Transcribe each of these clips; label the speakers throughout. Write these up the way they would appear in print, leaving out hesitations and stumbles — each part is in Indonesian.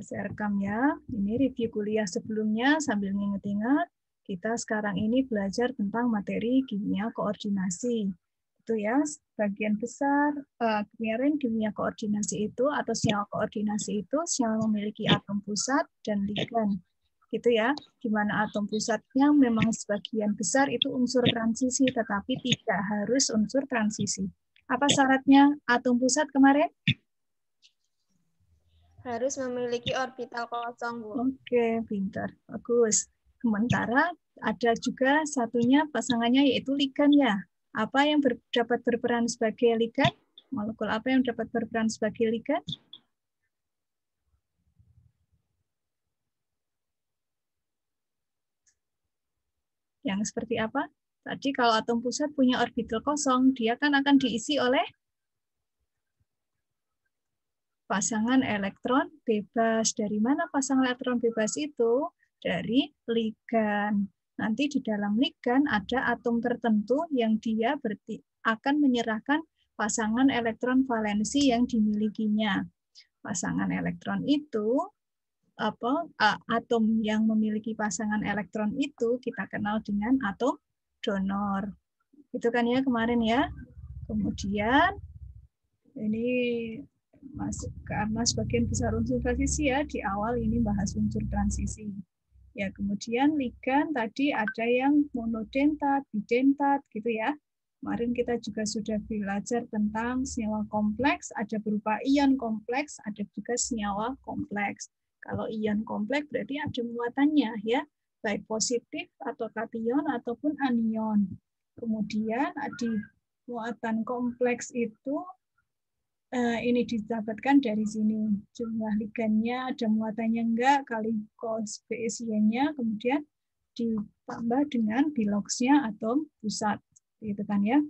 Speaker 1: Saya rekam ya. Ini review kuliah sebelumnya sambil nginget-ingat. Kita sekarang ini belajar tentang materi kimia koordinasi. Itu ya, bagian besar kemarin kimia koordinasi itu atau senyawa koordinasi itu senyawa memiliki atom pusat dan ligan. Gitu ya. Gimana atom pusatnya memang sebagian besar itu unsur transisi, tetapi tidak harus unsur transisi. Apa syaratnya atom pusat kemarin?
Speaker 2: Harus memiliki orbital kosong, Bu.
Speaker 1: Oke, pintar. Bagus. Sementara ada juga satunya pasangannya yaitu ligan ya. Apa yang dapat berperan sebagai ligan? Molekul apa yang dapat berperan sebagai ligan? Yang seperti apa? Tadi kalau atom pusat punya orbital kosong, dia kan akan diisi oleh pasangan elektron bebas. Dari mana pasangan elektron bebas itu? Dari ligan. Nanti di dalam ligan ada atom tertentu yang dia akan menyerahkan pasangan elektron valensi yang dimilikinya. Pasangan elektron itu atom yang memiliki pasangan elektron itu kita kenal dengan atom donor. Itu kan ya kemarin ya. Kemudian ini masuk karena sebagian besar unsur transisi ya, di awal ini bahas unsur transisi. Ya, kemudian ligan tadi ada yang monodentat, bidentat gitu ya. Kemarin kita juga sudah belajar tentang senyawa kompleks, ada berupa ion kompleks, ada juga senyawa kompleks. Kalau ion kompleks berarti ada muatannya ya, baik positif atau kation ataupun anion. Kemudian di muatan kompleks itu ini didapatkan dari sini. Jumlah ligannya ada muatannya enggak, kali koefisiennya, kemudian ditambah dengan biloxnya atom pusat. Gitu kan ya.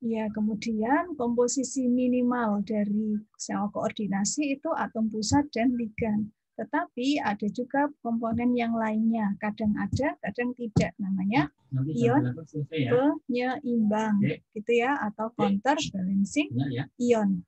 Speaker 1: Ya, kemudian komposisi minimal dari senyawa koordinasi itu atom pusat dan ligan. Tetapi ada juga komponen yang lainnya. Kadang ada, kadang tidak. Namanya ion penyeimbang, gitu ya, atau counterbalancing ion.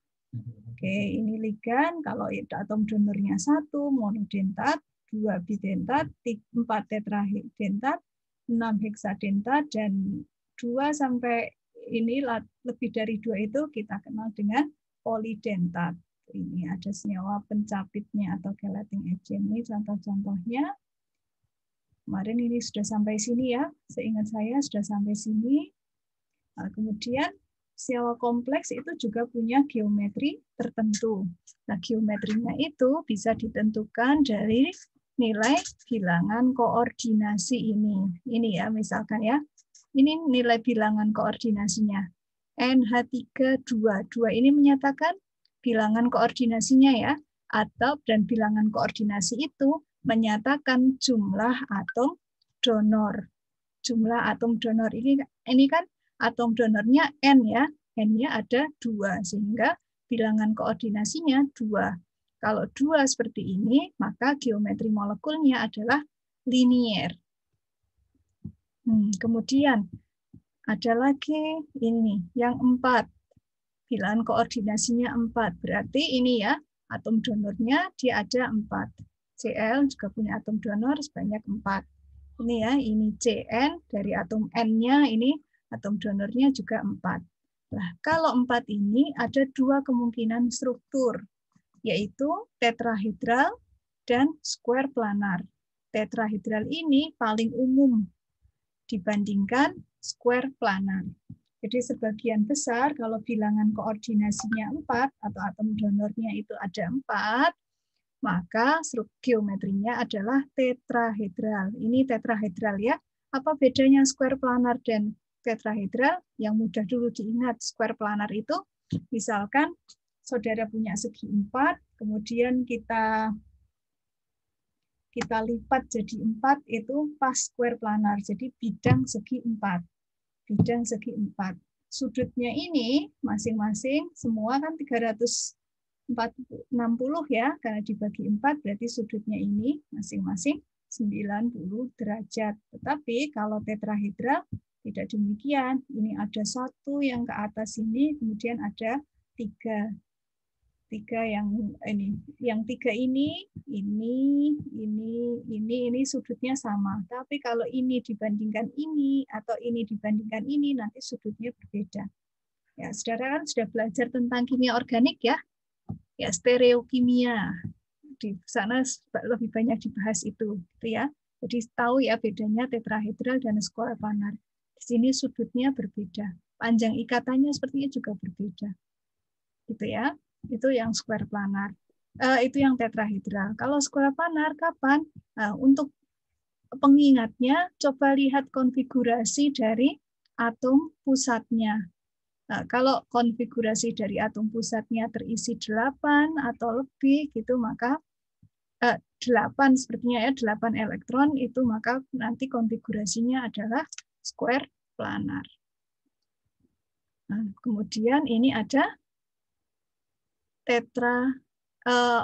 Speaker 1: Oke, ini ligan. Kalau atom donornya 1, monodentat, 2 bidentat, 4 tetradentat, 6 heksadentat, dan 2 sampai ini lebih dari 2 itu kita kenal dengan polidentat. Ini ada senyawa pencapitnya atau chelating agent. Ini contoh-contohnya. Kemarin ini sudah sampai sini ya. Seingat saya sudah sampai sini. Nah, kemudian senyawa kompleks itu juga punya geometri tertentu. Nah, geometrinya itu bisa ditentukan dari nilai bilangan koordinasi ini. Ini ya, misalkan ya. Ini nilai bilangan koordinasinya. NH3 2. 2 ini menyatakan bilangan koordinasinya ya, atau dan bilangan koordinasi itu menyatakan jumlah atom donor. Jumlah atom donor ini kan atom donornya N ya, N-nya ada 2 sehingga bilangan koordinasinya 2. Kalau 2 seperti ini, maka geometri molekulnya adalah linier. Kemudian ada lagi ini yang 4. Bilangan koordinasinya 4. Berarti ini ya, atom donornya dia ada 4. Cl juga punya atom donor sebanyak 4. Ini ya, ini Cn dari atom N-nya, ini atom donornya juga 4. Nah, kalau 4 ini ada 2 kemungkinan struktur, yaitu tetrahedral dan square planar. Tetrahedral ini paling umum dibandingkan square planar. Jadi sebagian besar kalau bilangan koordinasinya 4 atau atom donornya itu ada 4, maka geometrinya adalah tetrahedral. Ini tetrahedral ya. Apa bedanya square planar dan tetrahedral? Yang mudah dulu diingat, square planar itu misalkan saudara punya segi 4, kemudian kita lipat jadi 4, itu pas square planar. Jadi bidang segi 4. Bidang segi 4. Sudutnya ini masing-masing semua kan 360 ya, karena dibagi 4 berarti sudutnya ini masing-masing 90 derajat. Tetapi kalau tetrahedral tidak demikian. Ini ada 1 yang ke atas ini, kemudian ada 3 Tiga yang tiga ini sudutnya sama. Tapi kalau ini dibandingkan ini atau ini dibandingkan ini, nanti sudutnya berbeda. Ya, saudara kan sudah belajar tentang kimia organik ya, ya stereokimia. Di sana lebih banyak dibahas itu, gitu ya. Jadi tahu ya bedanya tetrahedral dan square planar. Di sini sudutnya berbeda, panjang ikatannya sepertinya juga berbeda, gitu ya. Itu yang square planar. Itu yang tetrahedral. Kalau square planar kapan? Untuk pengingatnya, coba lihat konfigurasi dari atom pusatnya. Nah, kalau konfigurasi dari atom pusatnya terisi 8 atau lebih, gitu maka 8 sepertinya ya, 8 elektron itu maka nanti konfigurasinya adalah square planar. Nah, kemudian ini ada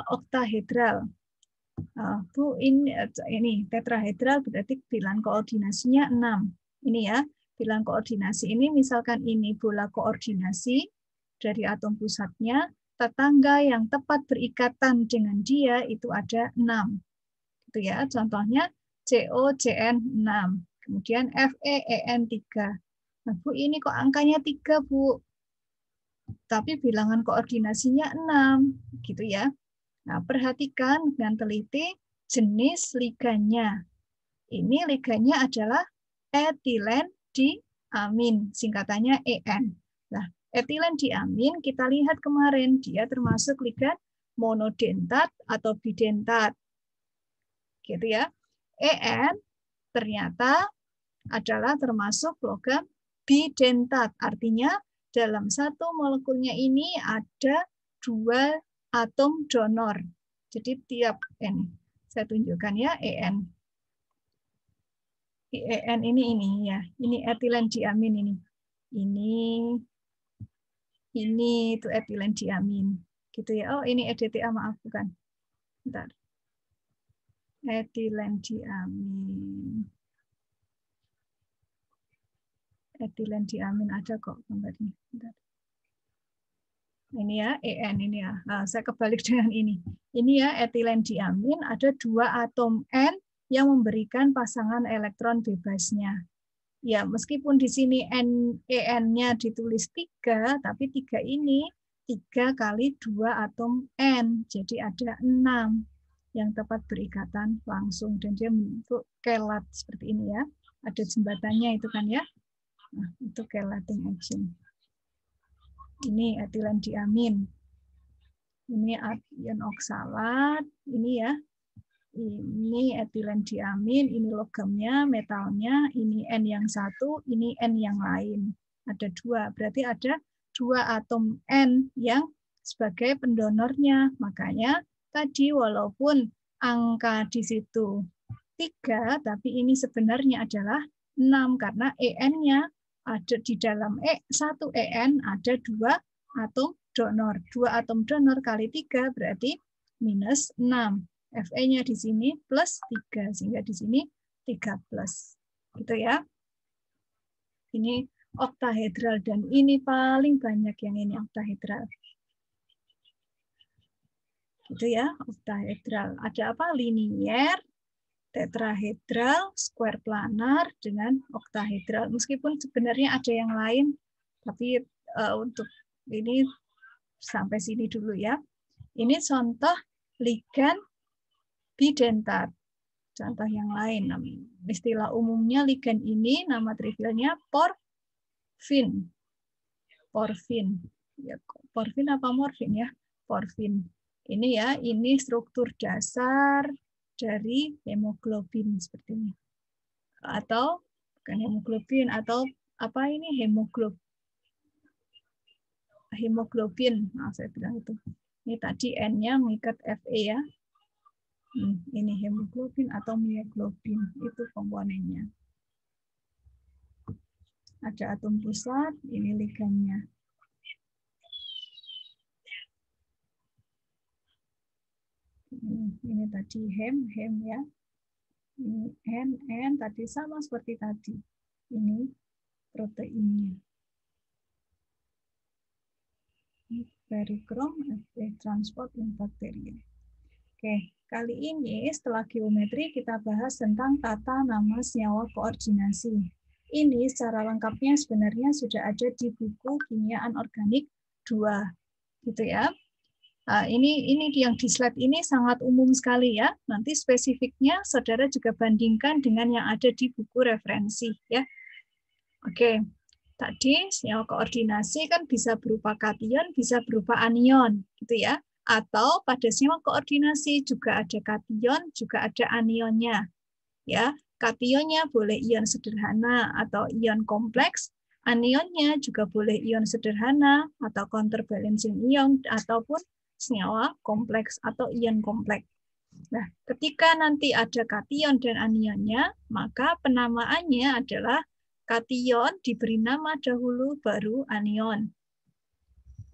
Speaker 1: oktahedral. Bu, ini tetrahedral berarti bilangan koordinasinya 6. Ini ya, bilangan koordinasi ini misalkan ini bola koordinasi dari atom pusatnya, tetangga yang tepat berikatan dengan dia itu ada 6. Itu ya, contohnya COCN 6. Kemudian FeEN 3. Nah, Bu, ini kok angkanya 3, Bu? Tapi bilangan koordinasinya 6, gitu ya. Nah, perhatikan dengan teliti jenis ligannya. Ini ligannya adalah etilen diamin, singkatannya EN. Nah, etilen diamin kita lihat kemarin dia termasuk ligan monodentat atau bidentat. Gitu ya. EN ternyata adalah termasuk logam bidentat, artinya dalam satu molekulnya ini ada 2 atom donor. Jadi tiap N, saya tunjukkan ya EN. EN ini ya, ini etilen diamin ini. Ini itu etilen diamin. Gitu ya. Oh, ini EDTA, maaf bukan. Bentar. Etilen diamin. Etilen diamin ada kok gambarnya. Bentar. Ini ya, EN ini ya. Nah, saya kebalik dengan ini. Ini ya, etilen diamin ada 2 atom N yang memberikan pasangan elektron bebasnya. Ya, meskipun di sini EN-nya ditulis 3, tapi 3 ini 3 kali 2 atom N. Jadi ada 6 yang tepat berikatan langsung. Dan dia membentuk kelat seperti ini ya. Ada jembatannya itu kan ya. Nah, itu chelating agent. Ini etilen diamin. Ini ion oksalat. Ini ya. Ini etilen diamin. Ini logamnya, metalnya. Ini N yang satu, ini N yang lain. Ada 2. Berarti ada 2 atom N yang sebagai pendonornya. Makanya tadi walaupun angka di situ 3, tapi ini sebenarnya adalah 6 karena EN-nya ada di dalam satu EN ada 2 atom donor. 2 atom donor kali 3 berarti minus 6. Fe-nya di sini plus 3 sehingga di sini 3 plus. Gitu ya. Ini oktahedral dan ini paling banyak yang ini oktahedral. Gitu ya, oktahedral. Ada apa? Linier, tetrahedral, square planar, dengan oktahedral. Meskipun sebenarnya ada yang lain, tapi untuk ini sampai sini dulu ya. Ini contoh ligan bidentat. Contoh yang lain, istilah umumnya ligan ini, nama trivialnya porfin. Porfin. Ya, porfin apa morfin ya? Porfin. Ini ya, ini struktur dasar dari hemoglobin seperti ini. Atau bukan hemoglobin, atau apa ini hemoglobin. Nah, saya bilang itu. Ini tadi N-nya mengikat Fe ya. Ini hemoglobin atau myoglobin, itu komponennya. Ada atom pusat, ini ligannya. Ini tadi hem ya. Ini N tadi sama seperti tadi. Ini proteinnya. Perikrom transport in bakteri. Oke, kali ini setelah geometri kita bahas tentang tata nama senyawa koordinasi. Ini secara lengkapnya sebenarnya sudah ada di buku Kimia Anorganik 2, gitu ya. Nah, ini yang di slide ini sangat umum sekali ya. Nanti spesifiknya saudara juga bandingkan dengan yang ada di buku referensi ya. Oke. Tadi senyawa koordinasi kan bisa berupa kation, bisa berupa anion, gitu ya. Atau pada senyawa koordinasi juga ada kation, juga ada anionnya. Ya, kationnya boleh ion sederhana atau ion kompleks, anionnya juga boleh ion sederhana atau counterbalancing ion ataupun senyawa kompleks atau ion kompleks. Nah, ketika nanti ada kation dan anionnya, maka penamaannya adalah kation diberi nama dahulu baru anion.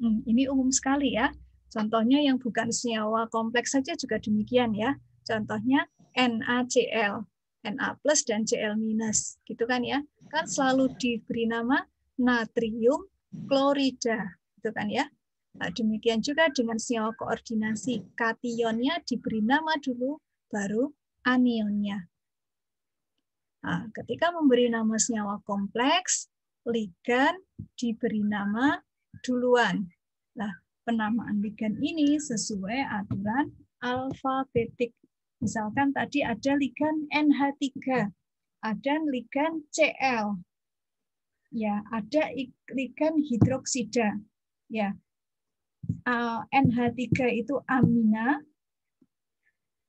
Speaker 1: Ini umum sekali ya. Contohnya yang bukan senyawa kompleks saja juga demikian ya. Contohnya NaCl, Na plus dan Cl minus, gitu kan ya. Kan selalu diberi nama natrium klorida, gitu kan ya. Nah, demikian juga dengan senyawa koordinasi, kationnya diberi nama dulu baru anionnya. Nah, ketika memberi nama senyawa kompleks, ligan diberi nama duluan. Nah, penamaan ligan ini sesuai aturan alfabetik. Misalkan tadi ada ligan NH3, ada ligan Cl, ya, ada ligan hidroksida, ya. NH3 itu amina,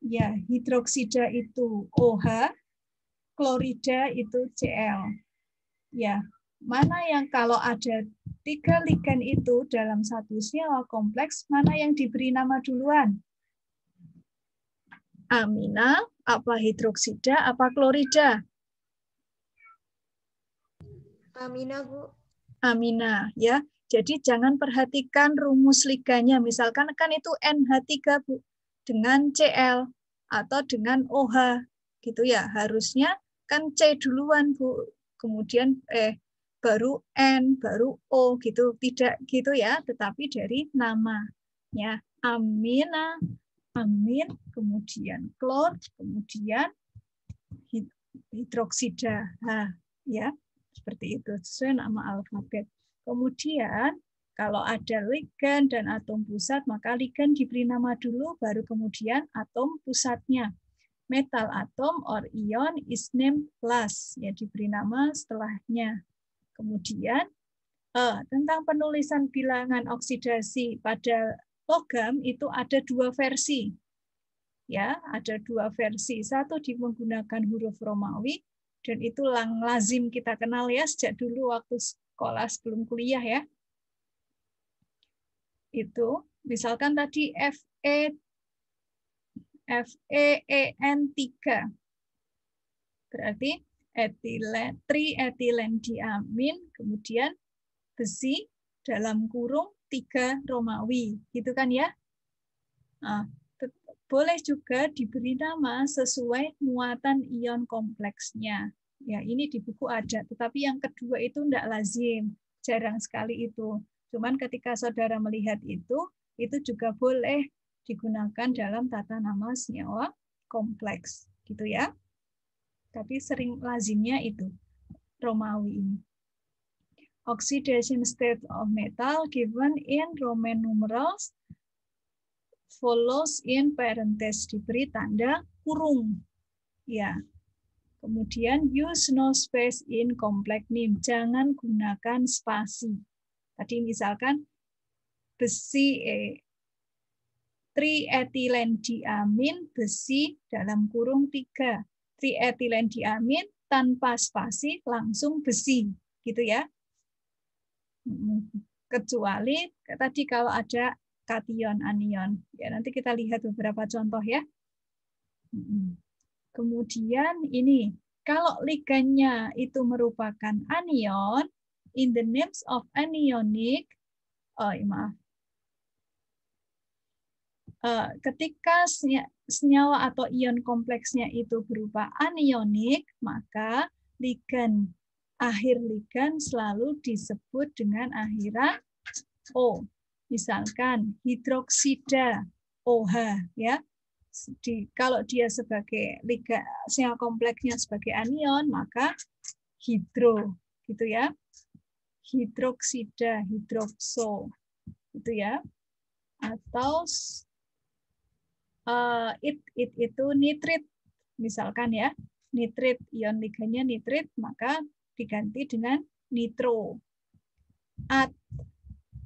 Speaker 1: ya, hidroksida itu OH, klorida itu Cl. Ya, mana yang kalau ada 3 ligan itu dalam satu senyawa kompleks, mana yang diberi nama duluan? Amina, apa hidroksida, apa klorida?
Speaker 2: Amina, Bu.
Speaker 1: Amina, ya. Jadi jangan perhatikan rumus ligannya. Misalkan kan itu NH3, Bu, dengan Cl atau dengan OH, gitu ya. Harusnya kan C duluan, Bu. Kemudian baru N, baru O gitu. Tidak gitu ya, tetapi dari namanya. Amina, amin, kemudian klor, kemudian hidroksida. Nah, ya, seperti itu sesuai nama alfabet. Kemudian kalau ada ligan dan atom pusat, maka ligan diberi nama dulu, baru kemudian atom pusatnya. Metal atom or ion is named last, ya diberi nama setelahnya. Kemudian tentang penulisan bilangan oksidasi pada logam itu ada 2 versi. Ya, ada 2 versi. Satu menggunakan huruf Romawi dan itu lazim kita kenal ya sejak dulu waktu sekolah sebelum kuliah ya. Itu misalkan tadi FeEN3. Berarti trietilendiamin, kemudian besi dalam kurung 3 Romawi, gitu kan ya? Nah, boleh juga diberi nama sesuai muatan ion kompleksnya. Ya, ini di buku ada, tetapi yang kedua itu tidak lazim, jarang sekali itu. Cuman ketika saudara melihat itu juga boleh digunakan dalam tata nama senyawa kompleks, gitu ya. Tapi sering lazimnya itu Romawi ini. Oxidation state of metal given in Roman numerals follows in parenthesis, diberi tanda kurung. Ya. Kemudian use no space in complex name. Jangan gunakan spasi. Tadi misalkan besi trietilendiamin besi dalam kurung 3. Trietilendiamin tanpa spasi langsung besi, gitu ya. Kecuali tadi kalau ada kation anion. Ya, nanti kita lihat beberapa contoh ya. Kemudian ini, kalau ligannya itu merupakan anion, in the names of anionic, ketika senyawa atau ion kompleksnya itu berupa anionik, maka akhir ligan selalu disebut dengan akhiran O. Misalkan hidroksida OH ya. Kalau dia sebagai sel kompleksnya sebagai anion, maka hidro gitu ya. Hidroksida, hidrokso gitu ya. Atau itu nitrit misalkan ya. Nitrit, ion ligannya nitrit, maka diganti dengan nitro.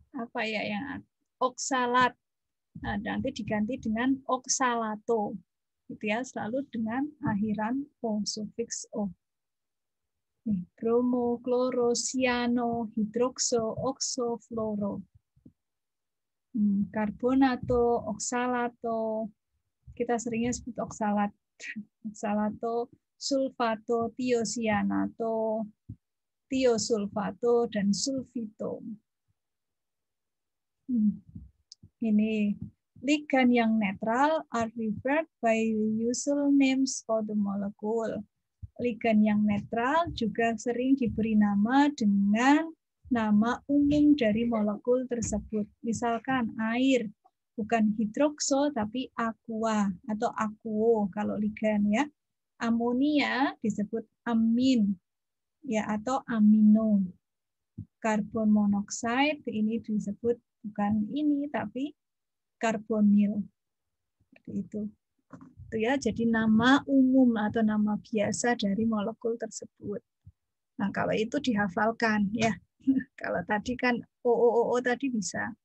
Speaker 1: Apa ya yang oksalat. Nah, nanti diganti dengan oksalato. Gitu ya, selalu dengan akhiran O, sufiks O. Nih, bromo, kloro, siano, hidrokso, okso, fluoro. Karbonato, oksalato. Kita seringnya sebut oksalat. Oksalato, sulfato, tiosianato, tiosulfato, dan sulfito. Ini ligan yang netral are referred by usual names for the molecule. Ligan yang netral juga sering diberi nama dengan nama umum dari molekul tersebut. Misalkan air, bukan hidrokso tapi aqua atau aquo kalau ligan ya. Amonia disebut amin ya atau amino. Karbon monoksida ini disebut bukan ini tapi karbonil. Seperti itu. Itu ya, jadi nama umum atau nama biasa dari molekul tersebut. Nah, kalau itu dihafalkan ya. Kalau tadi kan OOO tadi bisa.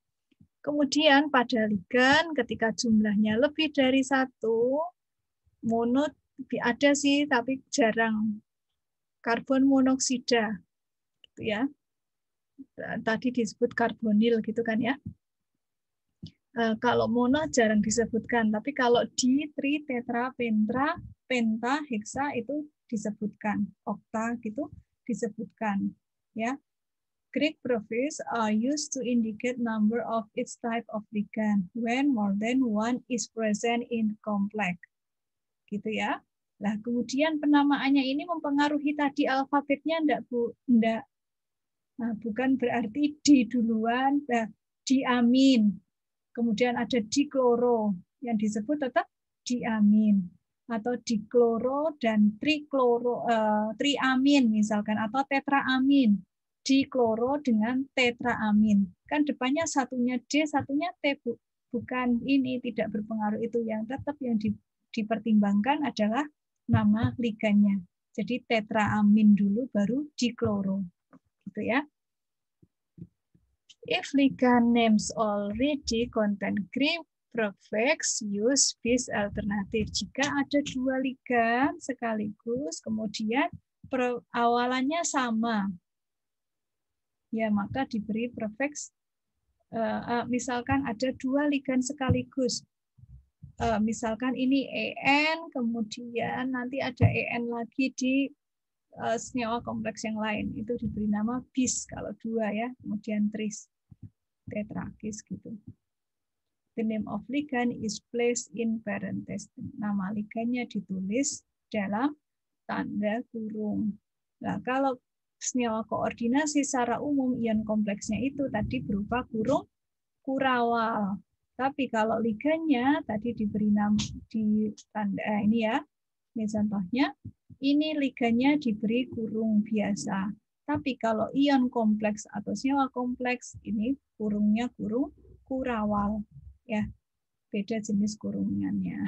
Speaker 1: Kemudian pada ligan ketika jumlahnya lebih dari 1, mono ada sih tapi jarang. Karbon monoksida gitu ya. Tadi disebut karbonil gitu kan ya. Kalau mono jarang disebutkan, tapi kalau di tri, tetra, penta, heksa itu disebutkan, okta gitu disebutkan, ya. Greek prefix are used to indicate number of its type of ligand when more than one is present in complex, gitu ya. Nah, kemudian penamaannya ini mempengaruhi tadi alfabetnya enggak Bu? Enggak. Nah, bukan berarti di duluan, diamin. Kemudian ada dikloro, yang disebut tetap diamin. Atau dikloro dan triamin misalkan, atau tetraamin. Dikloro dengan tetraamin. Kan depannya satunya D, satunya T, Bu. Bukan ini, tidak berpengaruh itu. Yang tetap yang dipertimbangkan adalah nama ligannya. Jadi tetraamin dulu, baru dikloro. Gitu ya. If ligand names already contain Greek prefix, use this alternative. Jika ada 2 ligand sekaligus, kemudian awalannya sama, ya maka diberi prefix. Misalkan ada 2 ligand sekaligus, misalkan ini EN, kemudian nanti ada EN lagi di senyawa kompleks yang lain, itu diberi nama bis kalau 2 ya, kemudian tris. Tetrakis gitu. The name of ligand is placed in parenthesis. Nama ligannya ditulis dalam tanda kurung. Nah, kalau senyawa koordinasi secara umum ion kompleksnya itu tadi berupa kurung kurawal. Tapi kalau ligannya tadi diberi nama di tanda ini ya. Ini contohnya. Ini ligannya diberi kurung biasa. Tapi kalau ion kompleks atau senyawa kompleks ini kurungnya kurung kurawal, ya beda jenis kurungannya.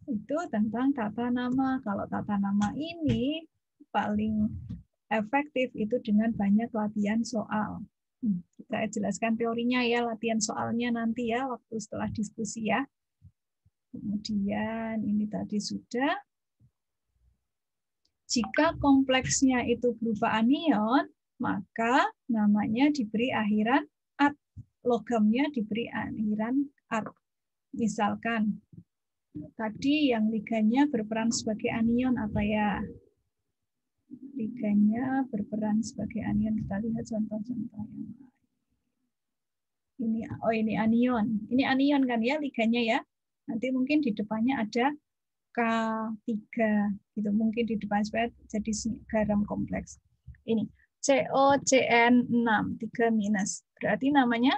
Speaker 1: Itu tentang tata nama. Kalau tata nama ini paling efektif itu dengan banyak latihan soal. Kita jelaskan teorinya ya, latihan soalnya nanti ya waktu setelah diskusi ya. Kemudian ini tadi sudah. Jika kompleksnya itu berupa anion, maka namanya diberi akhiran at, logamnya diberi akhiran at. Misalkan tadi yang ligannya berperan sebagai anion apa ya? Ligannya berperan sebagai anion. Kita lihat contoh-contoh yang lain. Ini anion. Ini anion kan ya ligannya ya. Nanti mungkin di depannya ada K3 gitu, mungkin di depan supaya jadi garam kompleks. Ini COCN6, 3 minus. Berarti namanya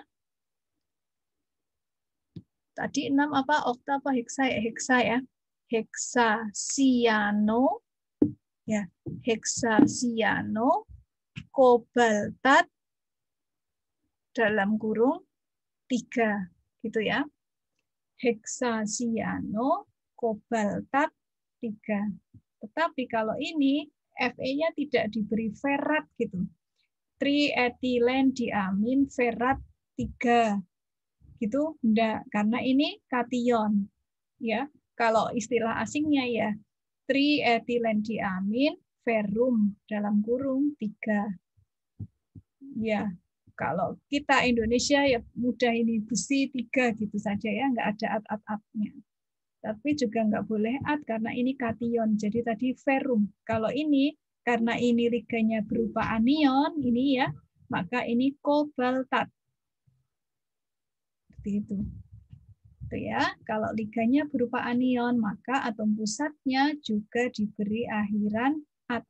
Speaker 1: tadi 6 apa? Okta apa heksa ya? Heksa ya. Heksasiano ya. Heksasiano kobaltat dalam kurung 3 gitu ya. Heksasiano kobaltat 3. Tetapi kalau ini Fe-nya tidak diberi ferat gitu. Trietilen diamin ferat 3 gitu enggak, karena ini kation ya. Kalau istilah asingnya ya trietilen diamin ferum dalam kurung 3 ya. Kalau kita Indonesia ya mudah ini besi 3 gitu saja ya, enggak ada at-at-atnya. Tapi juga enggak boleh at karena ini kation. Jadi tadi ferum. Kalau ini karena ini liganya berupa anion ini ya, maka ini kobaltat. Seperti itu. Itu ya, kalau liganya berupa anion, maka atom pusatnya juga diberi akhiran at.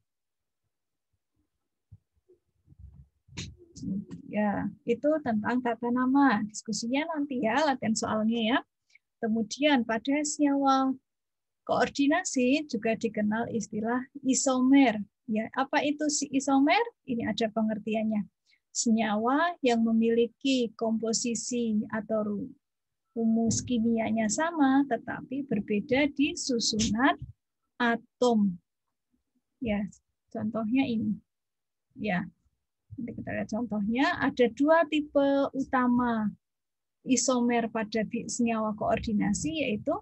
Speaker 1: Ya, itu tentang tata nama. Diskusinya nanti ya, latihan soalnya ya. Kemudian pada senyawa koordinasi juga dikenal istilah isomer. Ya, apa itu si isomer? Ini ada pengertiannya. Senyawa yang memiliki komposisi atau rumus kimianya sama, tetapi berbeda di susunan atom. Ya, contohnya ini. Ya, nanti kita lihat contohnya. Ada 2 tipe utama isomer pada senyawa koordinasi, yaitu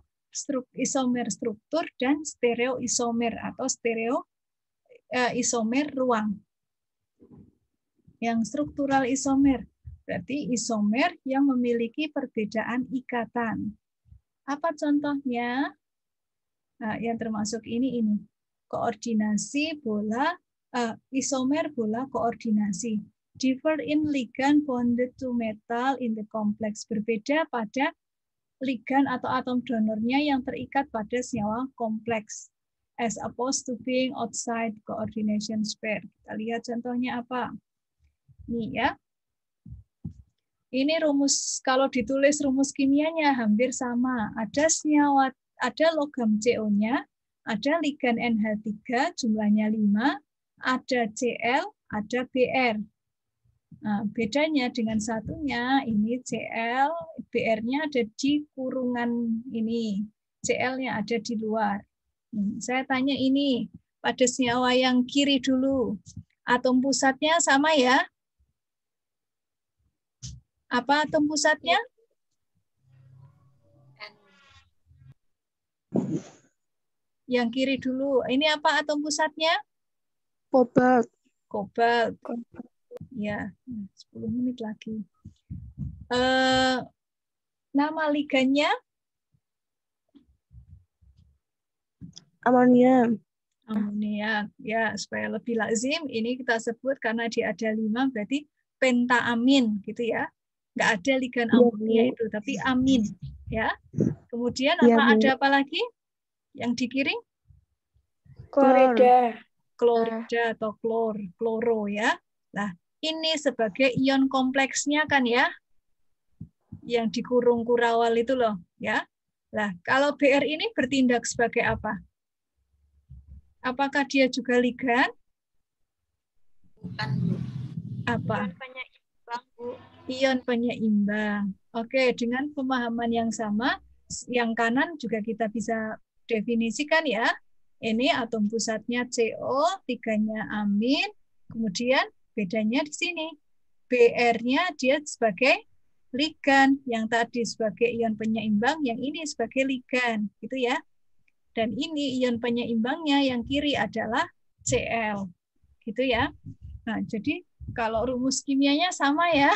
Speaker 1: isomer struktur dan stereoisomer atau isomer ruang. Yang struktural isomer berarti isomer yang memiliki perbedaan ikatan. Apa contohnya? Nah, yang termasuk ini koordinasi bola, isomer bola koordinasi. Differ in ligand bonded to metal in the complex. Berbeda pada ligan atau atom donornya yang terikat pada senyawa kompleks. As opposed to being outside coordination pair. Kita lihat contohnya apa. Nih ya. Ini rumus, kalau ditulis rumus kimianya hampir sama. Ada senyawa, ada logam CO-nya, ada ligan NH3 jumlahnya 5, ada Cl, ada Br. Nah, bedanya dengan satunya, ini Cl, Br-nya ada di kurungan ini, Cl-nya ada di luar. Saya tanya ini, pada senyawa yang kiri dulu, atom pusatnya sama ya? Apa atom pusatnya? Yang kiri dulu, ini apa atom pusatnya?
Speaker 3: Kobalt.
Speaker 1: Kobalt. Ya, 10 menit lagi. Nama ligannya?
Speaker 3: Amonium.
Speaker 1: Amonia. Ya, supaya lebih lazim, ini kita sebut karena dia ada 5, berarti pentaamin, gitu ya. Nggak ada ligan amonia itu, tapi amin. Ya. Kemudian ada apa lagi? Yang di kiri?
Speaker 2: Klorida.
Speaker 1: Klorida atau kloro ya. Nah, ini sebagai ion kompleksnya kan ya, yang dikurung kurawal itu loh ya. Nah, kalau Br ini bertindak sebagai apa? Apakah dia juga ligan?
Speaker 2: Bukan.
Speaker 1: Apa?
Speaker 2: Ion penyeimbang, Bu.
Speaker 1: Ion penyeimbang. Oke, dengan pemahaman yang sama, yang kanan juga kita bisa definisikan ya. Ini atom pusatnya CO, 3-nya amin, kemudian bedanya di sini. Br-nya dia sebagai ligan, yang tadi sebagai ion penyeimbang, yang ini sebagai ligan, gitu ya. Dan ini ion penyeimbangnya yang kiri adalah Cl, gitu ya. Nah, jadi kalau rumus kimianya sama ya,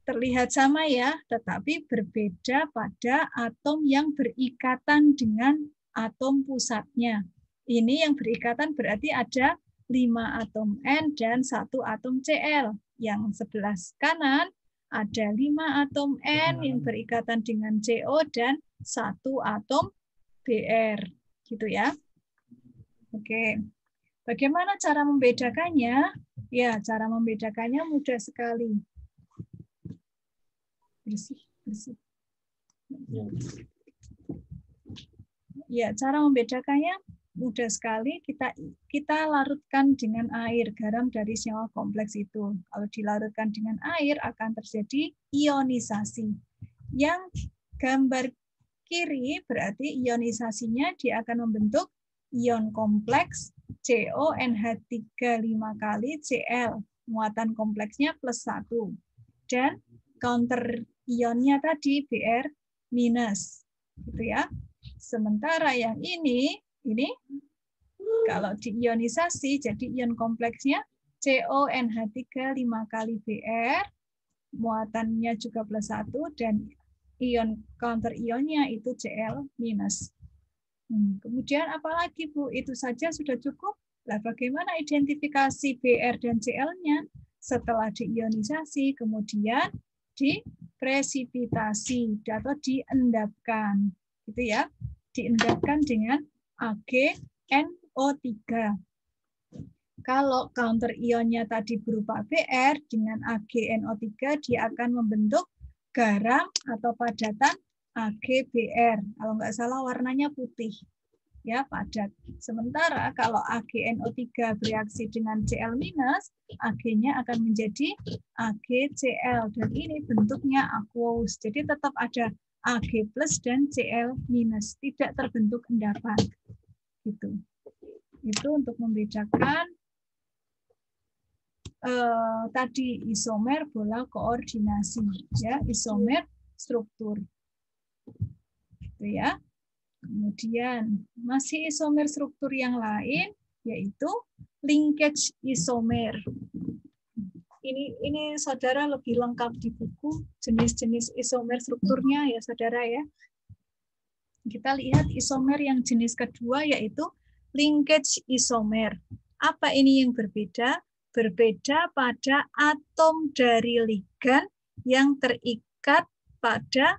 Speaker 1: terlihat sama ya, tetapi berbeda pada atom yang berikatan dengan atom pusatnya. Ini yang berikatan berarti ada 5 atom N dan 1 atom Cl. Yang sebelah kanan ada 5 atom N yang berikatan dengan CO dan 1 atom Br. Gitu ya. Oke. Bagaimana cara membedakannya? Ya, cara membedakannya mudah sekali. Bersih, bersih. Ya, cara membedakannya mudah sekali. Kita larutkan dengan air, garam dari senyawa kompleks itu. Kalau dilarutkan dengan air akan terjadi ionisasi. Yang gambar kiri berarti ionisasinya dia akan membentuk ion kompleks CONH3 5 kali Cl. Muatan kompleksnya +1. Dan counter ionnya tadi Br minus. Gitu ya. Sementara yang ini kalau diionisasi jadi ion kompleksnya CONH3 5 kali Br, muatannya juga +1 dan ion counter ionnya itu Cl minus. Kemudian apalagi Bu? Itu saja sudah cukup. Lah bagaimana identifikasi Br dan Cl-nya? Setelah diionisasi kemudian dipresipitasi atau diendapkan. Gitu ya. Diendapkan dengan AgNO3. Kalau counter ionnya tadi berupa Br dengan AgNO3 dia akan membentuk garam atau padatan AgBr. Kalau nggak salah warnanya putih. Ya, padat. Sementara kalau AgNO3 bereaksi dengan Cl-, Ag-nya akan menjadi AgCl dan ini bentuknya aqueous. Jadi tetap ada Ag+ dan Cl-, tidak terbentuk endapan. Gitu. Itu untuk membedakan tadi isomer bola koordinasi, ya, isomer struktur. Gitu ya. Kemudian masih isomer struktur yang lain yaitu linkage isomer. Ini saudara lebih lengkap di buku jenis-jenis isomer strukturnya ya saudara ya. Kita lihat isomer yang jenis kedua yaitu linkage isomer. Apa ini yang berbeda? Berbeda pada atom dari ligan yang terikat pada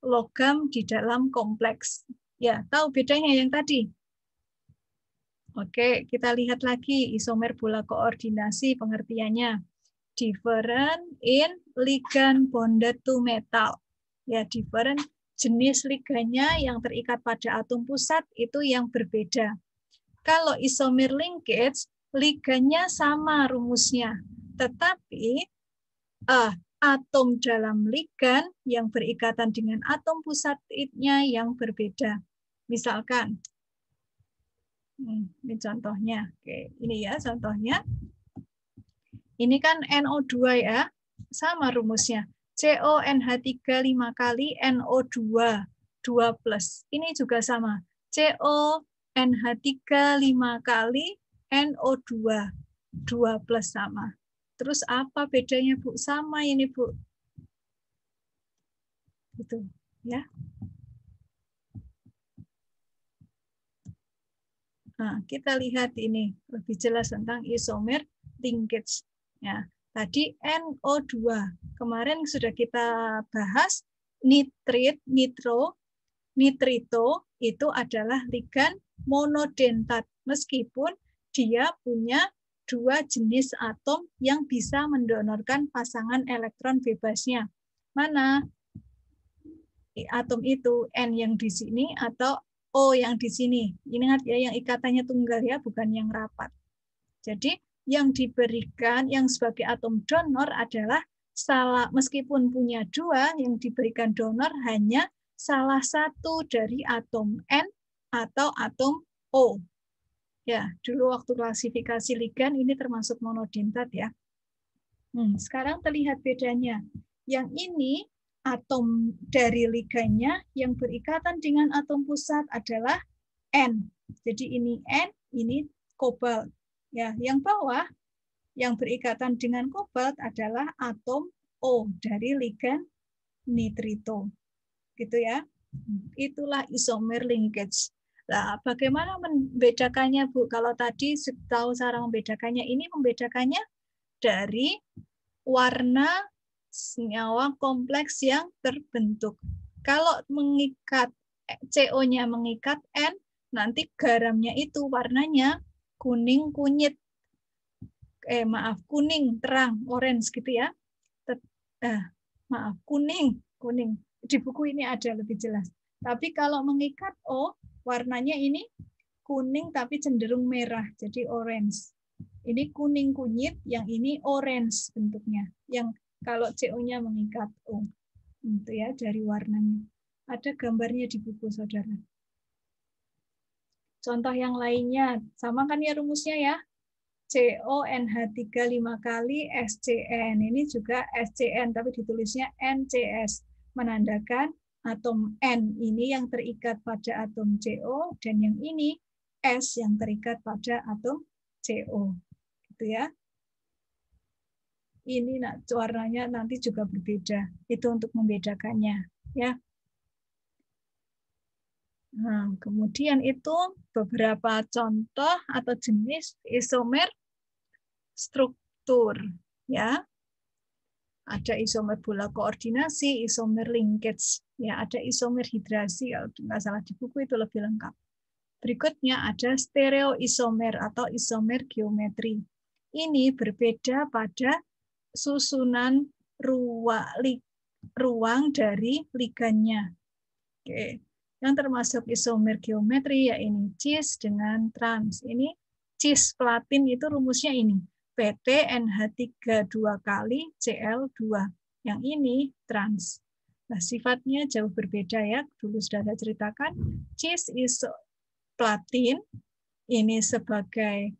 Speaker 1: logam di dalam kompleks. Ya, tahu bedanya yang tadi? Oke, kita lihat lagi isomer bola koordinasi pengertiannya. Different in ligand bonded to metal. Ya, different jenis ligannya yang terikat pada atom pusat itu yang berbeda. Kalau isomer linkage, ligannya sama rumusnya, tetapi atom dalam ligan yang berikatan dengan atom pusatnya yang berbeda. Misalkan, ini contohnya. Oke, ini ya contohnya. Ini kan NO2 ya, sama rumusnya. CONH3 5 kali NO2, 2+. Ini juga sama. CONH3 5 kali NO2, 2+ sama. Terus apa bedanya, Bu? Sama ini, Bu. Gitu, ya. Nah, kita lihat ini lebih jelas tentang isomer linkage. Ya, tadi NO2. Kemarin sudah kita bahas nitrit, nitro, nitrito itu adalah ligan monodentat meskipun dia punya dua jenis atom yang bisa mendonorkan pasangan elektron bebasnya. Mana atom itu, N yang di sini atau O yang di sini. Ingat ya, yang ikatannya tunggal ya, bukan yang rapat. Jadi yang diberikan yang sebagai atom donor adalah meskipun punya dua, yang diberikan donor hanya salah satu dari atom N atau atom O. Ya, dulu waktu klasifikasi ligan ini termasuk monodentat ya. Sekarang terlihat bedanya. Yang ini atom dari ligannya yang berikatan dengan atom pusat adalah N. Jadi ini N, ini kobalt. Ya, yang bawah yang berikatan dengan kobalt adalah atom O dari ligan nitrito. Gitu ya. Itulah isomer linkage. Nah, bagaimana membedakannya, Bu? Kalau tadi tahu cara membedakannya, ini membedakannya dari warna senyawa kompleks yang terbentuk. Kalau mengikat CO-nya mengikat N, nanti garamnya itu warnanya kuning kunyit, maaf, kuning terang, orange gitu ya. Maaf, kuning. Di buku ini ada lebih jelas. Tapi kalau mengikat O, warnanya ini kuning tapi cenderung merah, jadi orange. Ini kuning kunyit, yang ini orange bentuknya. Yang kalau CO-nya mengikat O. Itu ya dari warnanya. Ada gambarnya di buku, saudara. Contoh yang lainnya, sama kan ya rumusnya ya? CONH3 5 kali SCN. Ini juga SCN, tapi ditulisnya NCS. Menandakan atom N ini yang terikat pada atom CO, dan yang ini S yang terikat pada atom CO. Gitu ya. Ini warnanya nanti juga berbeda. Itu untuk membedakannya. Ya. Nah, kemudian itu beberapa contoh atau jenis isomer struktur, ya. Ada isomer bola koordinasi, isomer linkage, ya. Ada isomer hidrasi, kalau nggak salah di buku itu lebih lengkap. Berikutnya ada stereoisomer atau isomer geometri. Ini berbeda pada susunan ruang dari ligannya. Oke. Yang termasuk isomer geometri ya ini cis dengan trans. Ini cis platin itu rumusnya ini. PT NH3 2 kali Cl2. Yang ini trans. Nah, sifatnya jauh berbeda ya. Dulu sudah saya ceritakan. Cis platin ini sebagai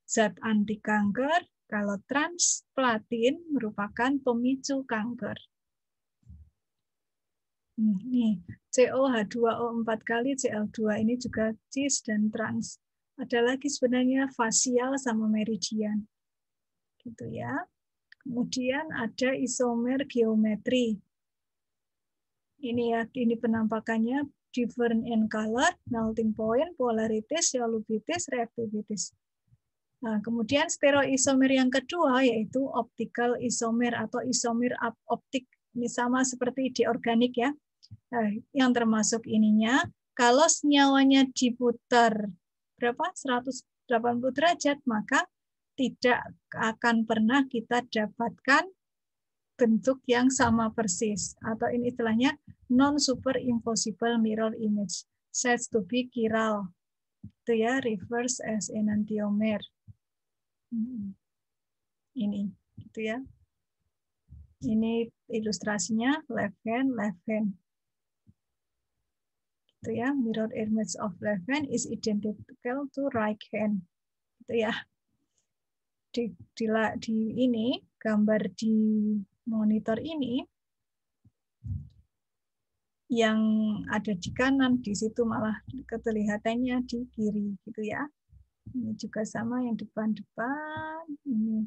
Speaker 1: zat anti kanker. Kalau trans platin merupakan pemicu kanker. Nih, COH2O 4 kali Cl2 ini juga cis dan trans. Ada lagi sebenarnya fasial sama meridian. Gitu ya. Kemudian ada isomer geometri. Ini ya, ini penampakannya different in color, melting point, polarities, solubilities, reactivities. Nah, kemudian stereoisomer yang kedua yaitu optical isomer atau isomer optik. Ini sama seperti di organik ya. Nah, yang termasuk ininya, kalau senyawanya diputar berapa? 180 derajat, maka tidak akan pernah kita dapatkan bentuk yang sama persis. Atau ini istilahnya non-superimposable mirror image. Said to be chiral. Itu ya, reverse as enantiomer. Ini, gitu ya. Ini ilustrasinya left hand. Gitu ya, mirror image of left hand is identical to right hand. Gitu ya. Di ini gambar di monitor ini yang ada di kanan, di situ malah kelihatannya di kiri gitu ya. Ini juga sama yang depan-depan, ini